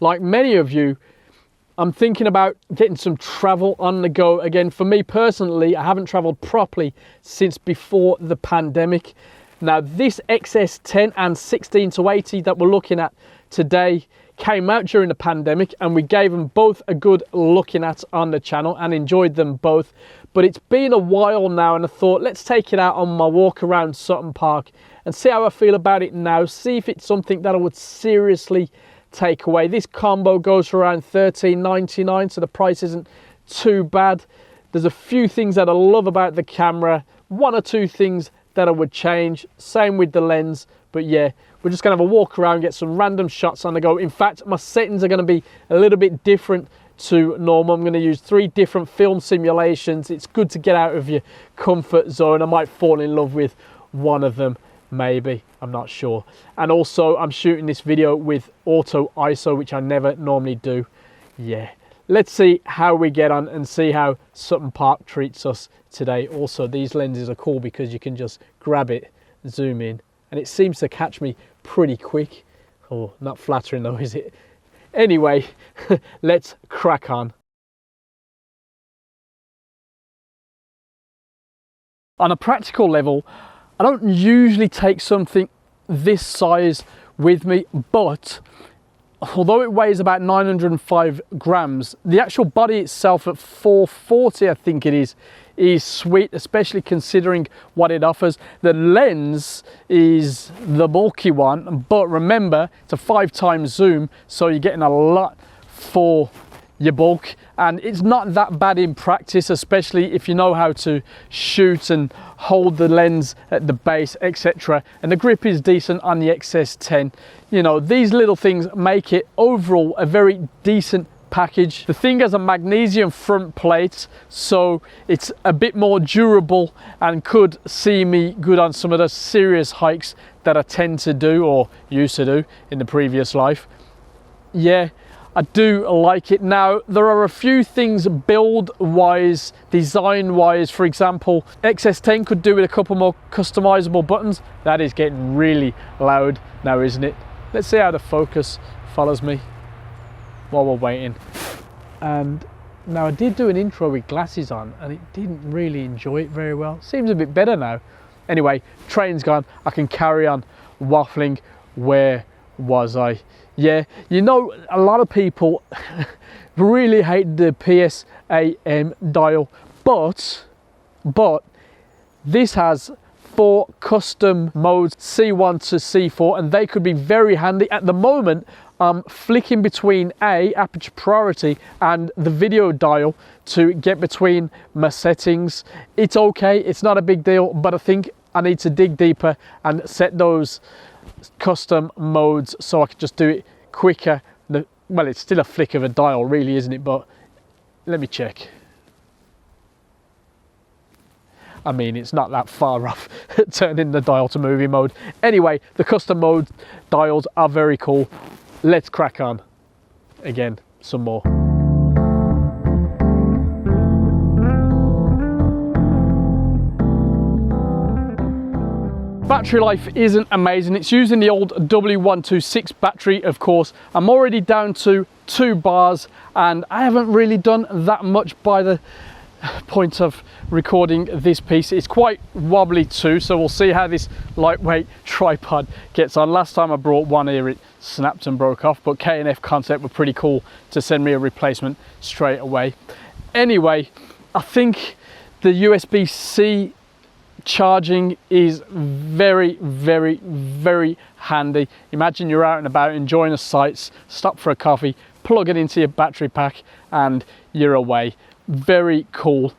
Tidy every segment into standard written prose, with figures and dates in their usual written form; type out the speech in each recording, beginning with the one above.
Like many of you, I'm thinking about getting some travel on the go again. For me personally, I haven't traveled properly since before the pandemic. Now this XS10 and 16-80 that we're looking at today came out during the pandemic, and we gave them both a good looking at on the channel and enjoyed them both. But it's been a while now, and I thought let's take it out on my walk around Sutton Park and see how I feel about it now, see if it's something that I would seriously take away. This combo goes for around $13.99, so the price isn't too bad. There's a few things that I love about the camera, one or two things that I would change, same with the lens. But yeah, we're just gonna have a walk around, get some random shots on the go. In fact, my settings are gonna be a little bit different to normal. I'm gonna use 3 different film simulations. It's good to get out of your comfort zone. I might fall in love with one of them, maybe, I'm not sure. And also I'm shooting this video with auto ISO, which I never normally do. Yeah, let's see how we get on and see how Sutton Park treats us today. Also, these lenses are cool because you can just grab it, zoom in, and it seems to catch me pretty quick. Oh, not flattering though, is it? Anyway, let's crack on. On a practical level, I don't usually take something this size with me, but although it weighs about 905 grams, the actual body itself at 440, I think it is sweet, especially considering what it offers. The lens is the bulky one, but remember, it's a 5x zoom, so you're getting a lot for your bulk, and it's not that bad in practice, especially if you know how to shoot and hold the lens at the base, etc. And the grip is decent on the XS10. You know, these little things make it overall a very decent package. The thing has a magnesium front plate, so it's a bit more durable and could see me good on some of the serious hikes that I tend to do or used to do in the previous life. Yeah, I do like it. Now, there are a few things build wise, design wise. For example, XS10 could do with a couple more customizable buttons. That is getting really loud now, isn't it? Let's see how the focus follows me while we're waiting. And now I did do an intro with glasses on and it didn't really enjoy it very well. Seems a bit better now. Anyway, train's gone. I can carry on waffling. Where was I? Yeah, you know, a lot of people really hate the PSAM dial, but this has 4 custom modes, C1 to C4, and they could be very handy. At the moment, I'm flicking between aperture priority and the video dial to get between my settings. It's okay, it's not a big deal, but I think I need to dig deeper and set those custom modes so I can just do it quicker. Well, it's still a flick of a dial really, isn't it? But let me check. I mean, it's not that far off turning the dial to movie mode. Anyway, the custom mode dials are very cool. Let's crack on. Again, some more. Battery life isn't amazing. It's using the old W126 battery, of course. I'm already down to 2 bars and I haven't really done that much by the point of recording this piece. It's quite wobbly too, so we'll see how this lightweight tripod gets on. Last time I brought one here, it snapped and broke off, but K&F Concept were pretty cool to send me a replacement straight away. Anyway, I think the USB-C charging is very, very, very handy. Imagine you're out and about enjoying the sights, stop for a coffee, plug it into your battery pack and you're away. Very cool.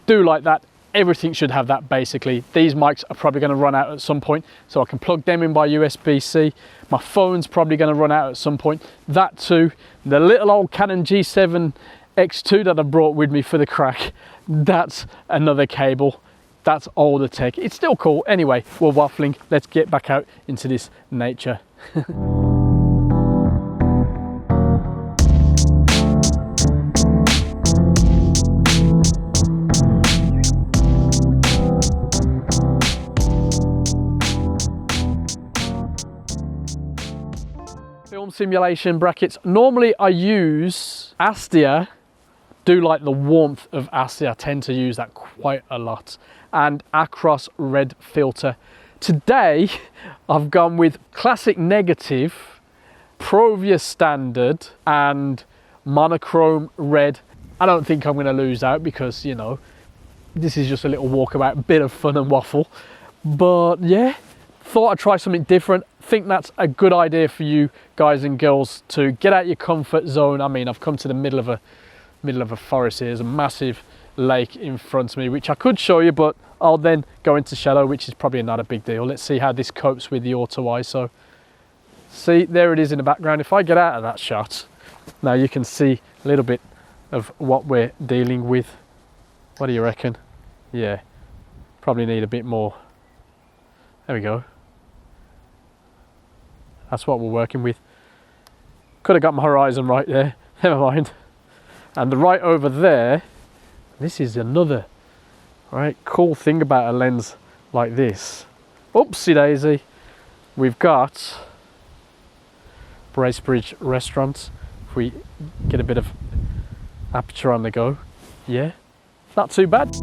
Do like that. Everything should have that basically. These mics are probably going to run out at some point, so I can plug them in by USB-C. My phone's probably going to run out at some point. That too. The little old Canon G7 X2 that I brought with me for the crack, that's another cable. That's all the tech. It's still cool. Anyway, we're waffling. Let's get back out into this nature. Film simulation brackets. Normally I use Astia, do like the warmth of Astia, I tend to use that quite a lot, and Acros red filter. Today I've gone with classic negative, Provia standard and monochrome red. I don't think I'm going to lose out because, you know, this is just a little walkabout, bit of fun and waffle. But yeah, thought I'd try something different. Think that's a good idea for you guys and girls to get out your comfort zone. I mean, I've come to the middle of a forest here. There's a massive lake in front of me, which I could show you, but I'll then go into shadow, which is probably not a big deal. Let's see how this copes with the auto ISO. See, there it is in the background. If I get out of that shot, now you can see a little bit of what we're dealing with. What do you reckon? Yeah, probably need a bit more. There we go. That's what we're working with. Could have got my horizon right there. Never mind. And right over there, this is another cool thing about a lens like this. Oopsie daisy. We've got Bracebridge restaurants. If we get a bit of aperture on the go, yeah, not too bad.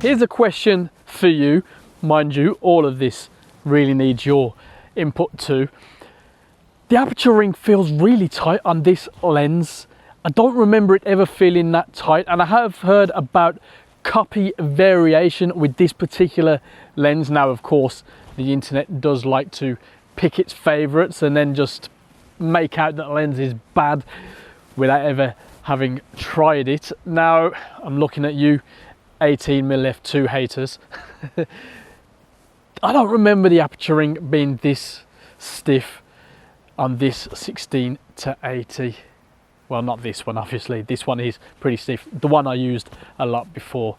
Here's a question for you. Mind you, all of this really needs your input too. The aperture ring feels really tight on this lens. I don't remember it ever feeling that tight, and I have heard about copy variation with this particular lens. Now, of course, the internet does like to pick its favorites and then just make out that lens is bad without ever having tried it. Now, I'm looking at you 18mm f2 haters. I don't remember the aperture ring being this stiff on this 16 to 80. Well, not this one, obviously. This one is pretty stiff. The one I used a lot before.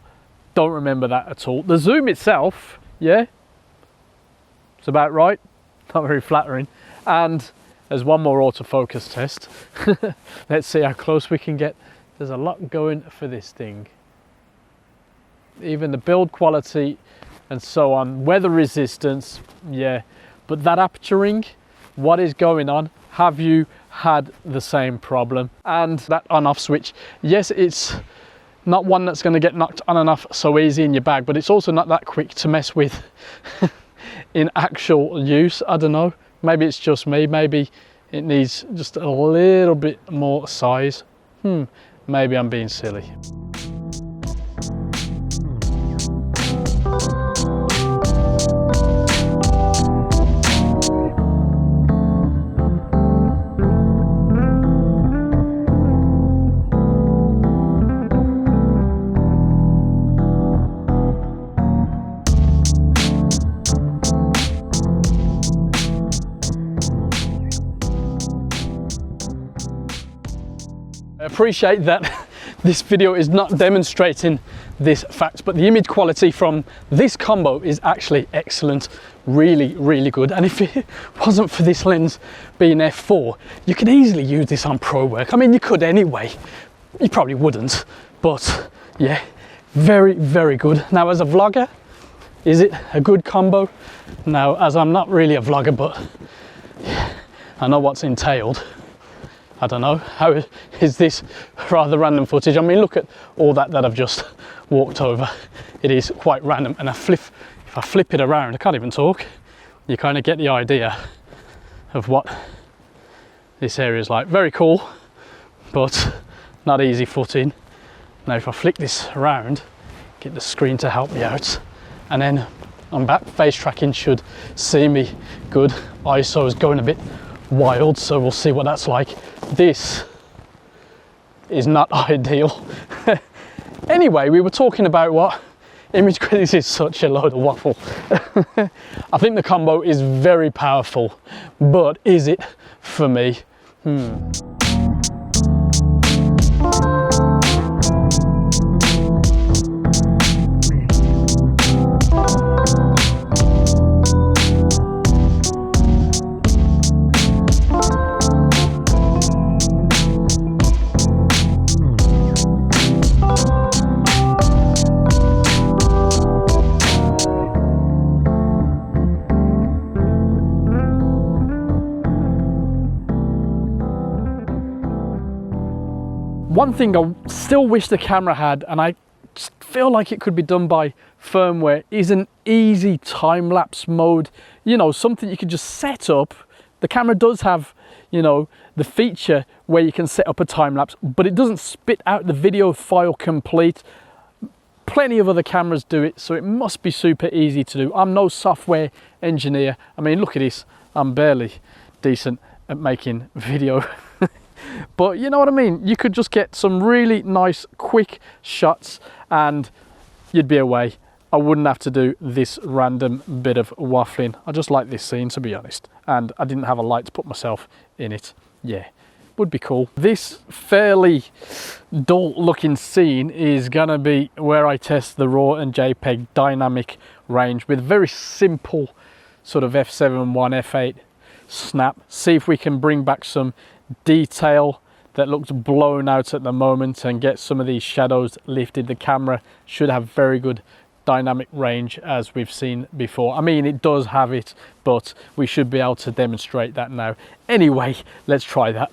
Don't remember that at all. The zoom itself, yeah, it's about right. Not very flattering. And there's one more autofocus test. Let's see how close we can get. There's a lot going for this thing. Even the build quality and so on, weather resistance, yeah, but that aperture ring, what is going on? Have you had the same problem? And that on off switch, yes, it's not one that's going to get knocked on and off so easy in your bag, but it's also not that quick to mess with in actual use. I don't know, maybe it's just me, maybe it needs just a little bit more size. Maybe I'm being silly. I appreciate that this video is not demonstrating this fact, but the image quality from this combo is actually excellent, really, really good. And if it wasn't for this lens being f4, you could easily use this on pro work. I mean, you could anyway, you probably wouldn't, but yeah, very, very good. Now, as a vlogger, is it a good combo? Now, as I'm not really a vlogger, but I know what's entailed. I don't know, how is this rather random footage? I mean, look at all that I've just walked over. It is quite random, and if I flip it around, I can't even talk. You kind of get the idea of what this area is like. Very cool, but not easy footing. Now, if I flick this around, get the screen to help me out, and then I'm back. Face tracking should see me good. ISO is going a bit wild, so we'll see what that's like. This is not ideal. Anyway, we were talking about what image quality. This is such a load of waffle. I think the combo is very powerful, but is it for me? One thing I still wish the camera had, and I just feel like it could be done by firmware, is an easy time-lapse mode. You know, something you could just set up. The camera does have, you know, the feature where you can set up a time-lapse, but it doesn't spit out the video file complete. Plenty of other cameras do it, so it must be super easy to do. I'm no software engineer. I mean, look at this. I'm barely decent at making video. But you know what I mean? You could just get some really nice quick shots and you'd be away. I wouldn't have to do this random bit of waffling. I just like this scene, to be honest. And I didn't have a light to put myself in it. Yeah, would be cool. This fairly dull looking scene is gonna be where I test the RAW and JPEG dynamic range with very simple sort of f7.1, f8 snap. See if we can bring back some detail that looks blown out at the moment and get some of these shadows lifted. The camera should have very good dynamic range, as we've seen before. I mean, it does have it, but we should be able to demonstrate that now. Anyway, let's try that.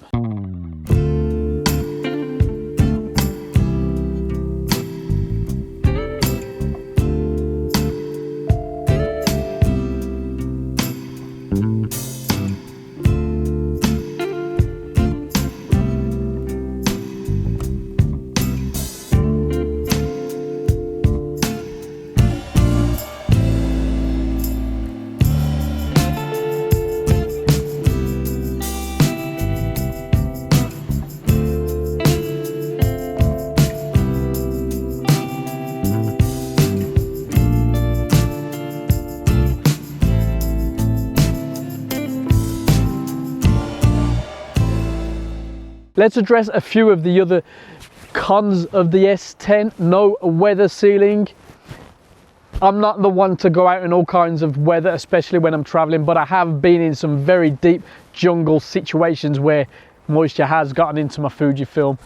Let's address a few of the other cons of the S10. No weather sealing. I'm not the one to go out in all kinds of weather, especially when I'm traveling, but I have been in some very deep jungle situations where moisture has gotten into my Fujifilm.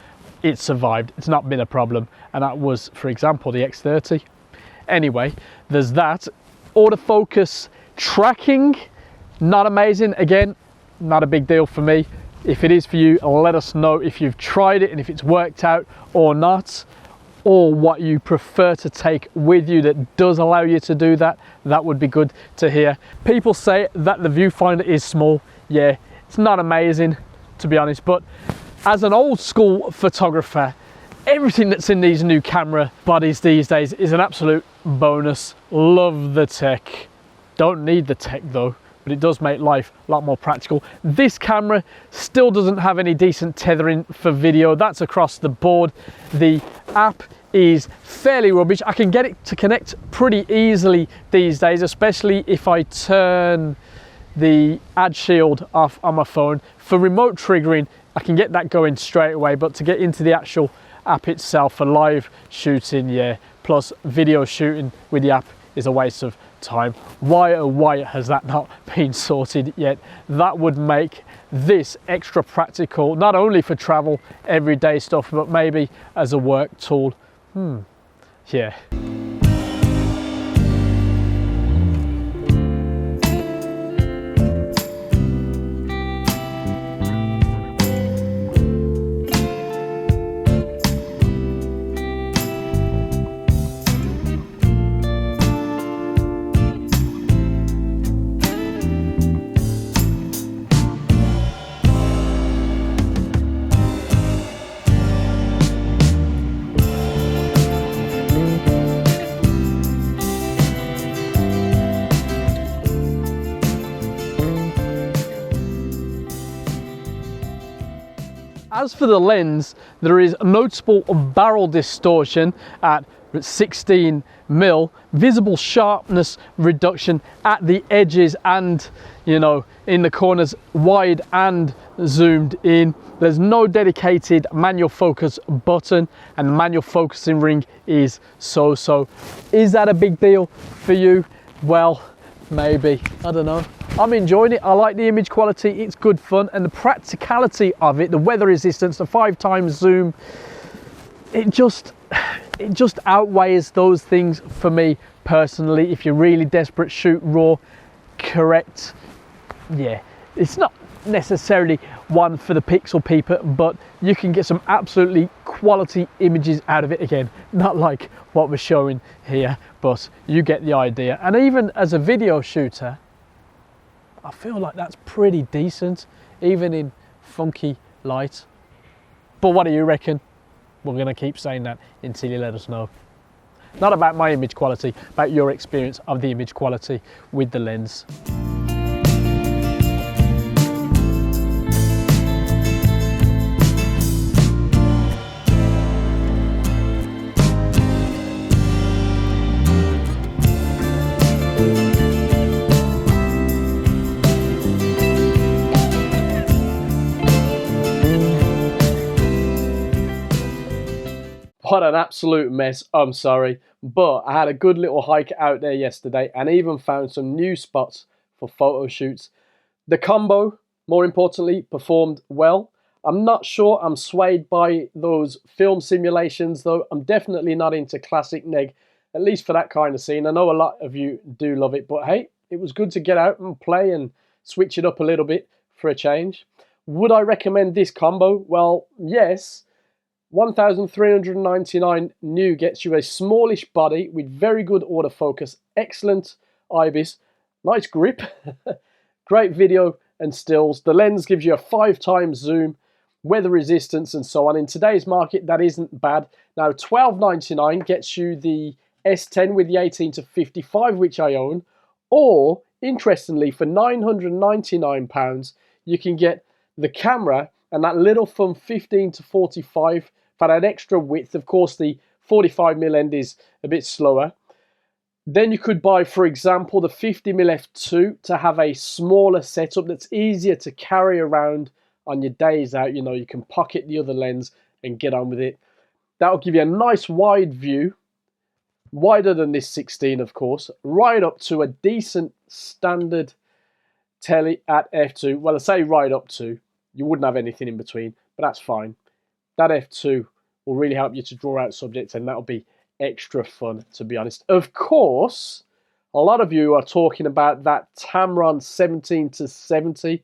It survived. It's not been a problem. And that was, for example, the X30. Anyway, there's that. Autofocus tracking, not amazing. Again, not a big deal for me. If it is for you, let us know if you've tried it and if it's worked out or not, or what you prefer to take with you that does allow you to do that. That would be good to hear. People say that the viewfinder is small. Yeah, it's not amazing, to be honest, but as an old school photographer, everything that's in these new camera bodies these days is an absolute bonus. Love the tech. Don't need the tech though, but it does make life a lot more practical. This camera still doesn't have any decent tethering for video. That's across the board. The app is fairly rubbish. I can get it to connect pretty easily these days, especially if I turn the ad shield off on my phone. For remote triggering, I can get that going straight away, but to get into the actual app itself for live shooting, yeah, plus video shooting with the app is a waste of time. Why oh why has that not been sorted yet? That would make this extra practical, not only for travel, everyday stuff, but maybe as a work tool. Yeah. As for the lens, there is a noticeable barrel distortion at 16mm, visible sharpness reduction at the edges and, you know, in the corners, wide and zoomed in. There's no dedicated manual focus button, and the manual focusing ring is so-so. Is that a big deal for you? Well, maybe, I don't know. I'm enjoying it. I like the image quality. It's good fun, and the practicality of it, the weather resistance, the 5x zoom, it just outweighs those things for me personally. If you're really desperate, shoot raw, correct. Yeah, it's not necessarily one for the pixel peeper, but you can get some absolutely quality images out of it. Again, not like what we're showing here, but you get the idea. And even as a video shooter, I feel like that's pretty decent, even in funky light. But what do you reckon? We're going to keep saying that until you let us know. Not about my image quality, about your experience of the image quality with the lens. What an absolute mess, I'm sorry, but I had a good little hike out there yesterday and even found some new spots for photo shoots. The combo, more importantly, performed well. I'm not sure I'm swayed by those film simulations though. I'm definitely not into classic neg, at least for that kind of scene. I know a lot of you do love it, but hey, it was good to get out and play and switch it up a little bit for a change. Would I recommend this combo? Well, yes. 1,399 new gets you a smallish body with very good autofocus, excellent IBIS, nice grip, great video and stills. The lens gives you a 5x zoom, weather resistance and so on. In today's market, that isn't bad. Now, $12.99 gets you the S10 with the 18-55, which I own, or, interestingly, for £999, you can get the camera and that little fun 15-45 for that extra width. Of course, the 45mm end is a bit slower. Then you could buy, for example, the 50mm f2 to have a smaller setup that's easier to carry around on your days out. You know, you can pocket the other lens and get on with it. That'll give you a nice wide view, wider than this 16, of course, right up to a decent standard tele at f2. Well, I say right up to, you wouldn't have anything in between, but that's fine. That f2 will really help you to draw out subjects, and that'll be extra fun, to be honest. Of course, a lot of you are talking about that Tamron 17-70,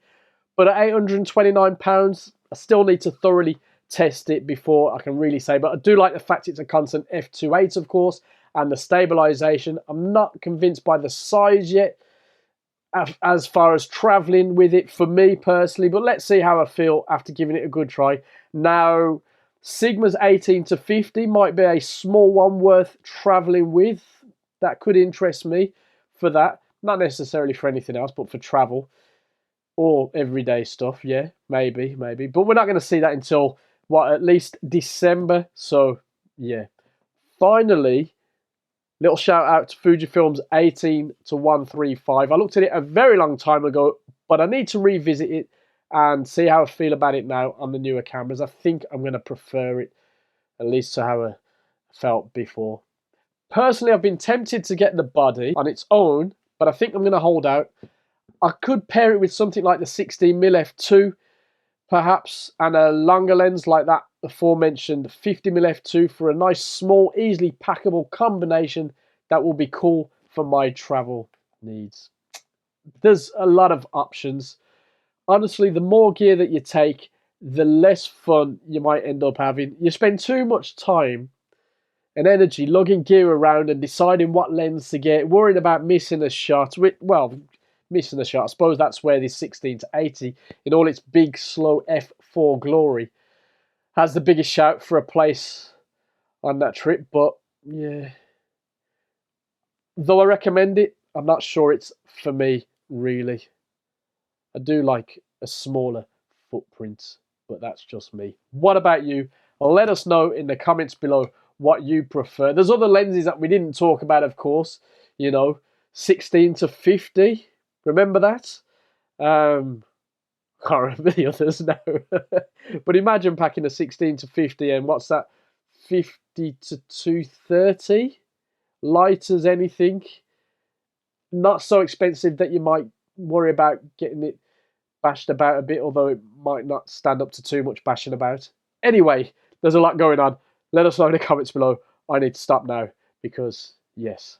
but at £829, I still need to thoroughly test it before I can really say. But I do like the fact it's a constant f2.8, of course, and the stabilization. I'm not convinced by the size yet, as far as traveling with it for me personally, but let's see how I feel after giving it a good try. Now, Sigma's 18-50 might be a small one worth traveling with. That could interest me for that. Not necessarily for anything else, but for travel or everyday stuff. Yeah, maybe. But we're not going to see that until, what, at least December. So, yeah. Finally, little shout out to Fujifilm's 18-135. I looked at it a very long time ago, but I need to revisit it and see how I feel about it now on the newer cameras. I think I'm going to prefer it, at least to how I felt before. Personally, I've been tempted to get the body on its own, but I think I'm going to hold out. I could pair it with something like the 16mm f2, perhaps, and a longer lens like that aforementioned 50mm f2 for a nice, small, easily packable combination that will be cool for my travel needs. There's a lot of options. Honestly, the more gear that you take, the less fun you might end up having. You spend too much time and energy lugging gear around and deciding what lens to get, worrying about missing a shot. Well, missing a shot, I suppose that's where this 16-80, in all its big, slow f4 glory, has the biggest shout for a place on that trip. But, yeah, though I recommend it, I'm not sure it's for me, really. I do like a smaller footprint, but that's just me. What about you? Let us know in the comments below what you prefer. There's other lenses that we didn't talk about, of course. You know, 16-50. Remember that? Can't remember the others now. But imagine packing a 16-50 and what's that? 50-230? Light as anything. Not so expensive that you might worry about getting it bashed about a bit, although it might not stand up to too much bashing about. Anyway, there's a lot going on. Let us know in the comments below. I need to stop now because, yes.